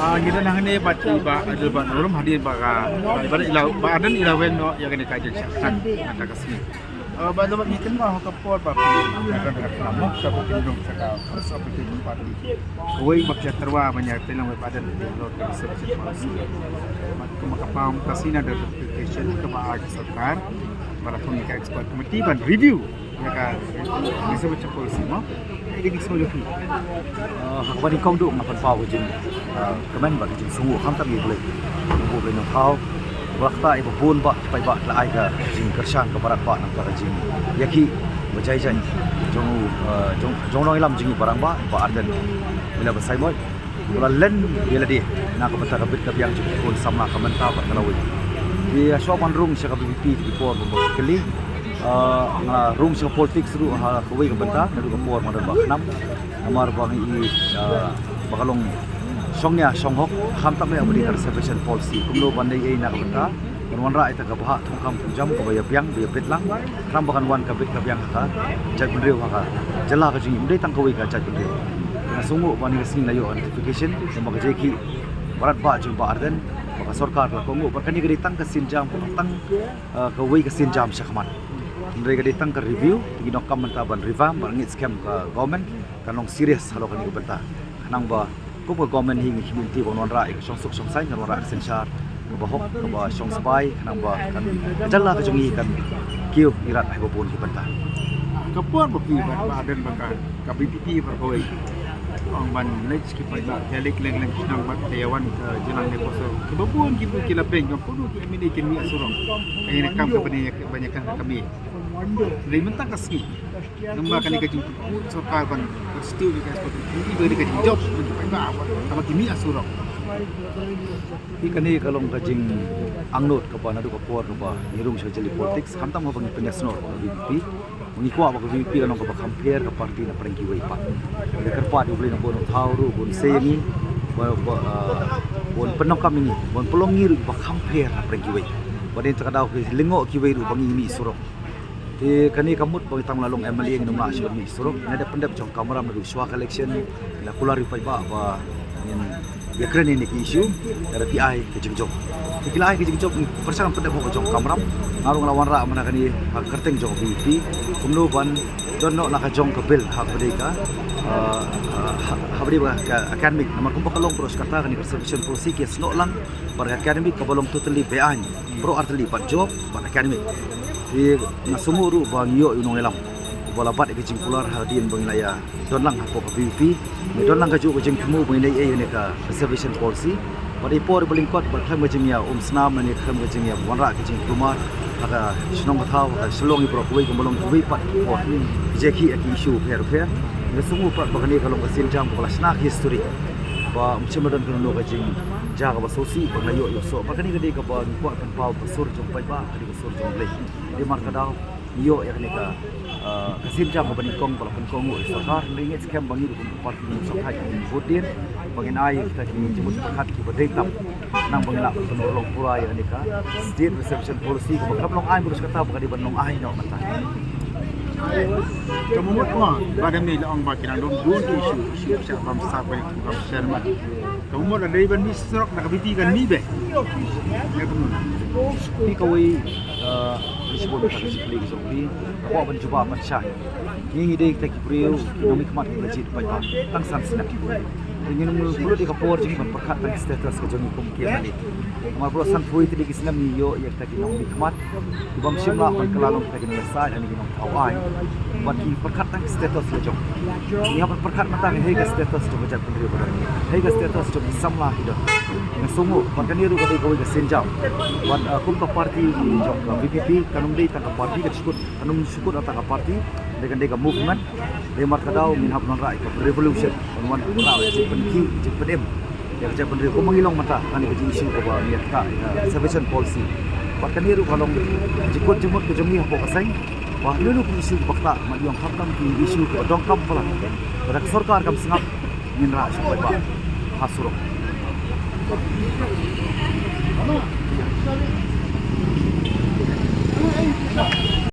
Kita nang ni pati ba ada ba norum hadir ba ka ba ilau ba adan ilawen no yang ni kaje syaksan ada kasini. Ba do ba ikan ma ka por ba kan kamu ka pindong sa ka sa pindong pati. Kuwi bakya terwa banyak telang ba adan lo ka research policy. Mat ko makapam kasina ada notification ke ba sarkar para pemika expert committee ban review ya ka research policy mo. Ini semua lagi. Hak bani kong du ngapan pau ke jing kemen ba ke jing sungu kham tam boleh nang thau wakta ibu bun ba pai ba la ai ka jing kersan ka barat ba nang ka jing yaki bajai jai jong noi lam jing barang ba arden bila basai moy bila len bila di na ka bata ka bit ka biang jing pun sama ka menta ba kalawi di aswa rung sa ka BBP di por ba kali room sa politics ru ha kuwi ka benta nadu ka por madan ba nam amar ba i bakalong songnya songhok ham tak le abdi reservation policy kumlo bandai ei na ka benta wan ra ita ka bah thongkam jam ka baya piang bia petlang ram bakan wan ka bit ka piang ka jat bendriu ka jala ka jing imdai tang kuwi ka jat bendriu na sungu bani sing layo notification sama ka jeki barat ba jing ba arden maka sarkar la kongo bakani gadi tang ka sinjam tang ka wi ka sinjam syakman mereka datang ke review, tinggi nok kam mentaban revamp, bangit scam ke government, kanong serius halo kan ikut kanang ba, ko ba government hing community bonon ra ik song suk song sai kanong ra sensar, ko ba hok, ko ba song spy, kanang ba kan jalla ka jungi kan kiu irat ai bopun ki benta. Kapuan baki ba adan baka ka BPP berkoi. Ang ban next ki pa ba telik leng nang ba teyawan ke jelang ne poso. Kebabun ki kila peng ko kudu ki amini kin mi asurong. Ai rekam ka banyakan kami. Dari mentang kasih, nama kali kerja sarkar ban still di ekspor. Ini beri kerja job untuk apa? Apa kimi asurok. Ikani kalong kajing angnot ka pa nadu ka por ka ba nirung sa jeli politics kamtam mo bang penasnor ka BBP mengikwa ba ka BBP kanong ka ba compare ka party na parang kiway pa ya kerpa di boleh nang thawru bon seyangi bon penong kami ni bon pelongi ru ba compare na parang kiway badin takadaw ki lingo kiway ru bang ini surok ti kani kamut bang tang lalong MLA ngi nomla syo ni surok na da pendap jong kamera nadu swak election la kular ri pa ba ya keren ini isu dari PI ke jengjong. Ikilai ke jengjong percaya pada mau jong kamram ngarung lawan ra mana kani kerteng jong BBP kumno ban donno nak jong ke bil hak mereka habri ba academic nomor kumpa kalong pros kata kani reservation policy ke sno lang bar academic kabalong totally bean pro artli pat job ban academic. Di nasumuru bang yo unong elam bola bat ke jing pular hadin bangilaya donlang hapo ka BBP ni donlang ka ju ka jing kemu bangilay ay ne ka reservation policy pada ipor balingkot bar kham ka jing ya snam ni kham ka jing ya wanra ka jing kumar aka snong ka thau ka slong i pro kuwi ka bolong kuwi pat ko jeki aki issue fair ni sungu pat bagani kalong ka sinjam ko lasna history ba mchimadan ka no ka jing jaga ba sosi banglayo yo so bagani ka de ka ba ko kan pau pasur jong pai ba ka di sur jong le di markadao yo yakni ka kasim jam ko banikong pala penkong o sarkar ringit scam bangi ko parti ni sakai ni bodin bangin ai ta ki jemut pakat ki badai tam nang bangla penolong pura ya ni ka state reception policy ko bakap long ai burus kata bakadi banong ai no mata kamu mo pada ni lang ba kinandong don issue sa pamsa ko yung serman. Kamu mo dari ban misrok nakabitigan ni be. Ni kawai disebut pada sekali zombie apa ban cuba ban syah ngi dei tak priu nomi kmat legit pai ba tang san sinak ingin mulu di kapor jing ban perkat tang status ke jongi kum kia ni amar pro san pui ti di sinam ni yo yak tak nomi kmat ibam simla ban kalalong tak ni sa ani ginong awai ban ki perkat tang status ke jong ni apa perkat mata he ga status to bajat pendiri pada he ga status to samla hidup na sungu ban kan ru ka dei ko ga senjam ban kum ka party jong ka BPP kanung dei tang ka party ka disebut kanung disebut tang ka party dengan dega movement de markadao min hab non rai ka revolution wan ra je penki je pedem ya je pendiri ko mangilong mata kan ke isu ko ba niat ka reservation policy ban kan ru kalong jikut jemut ke jongi hapo kasai wah lulu isu bakta ma diong khapkam ki isu ko dong kam pala pada sarkar kam singap min ra sampai ba hasurok Ano?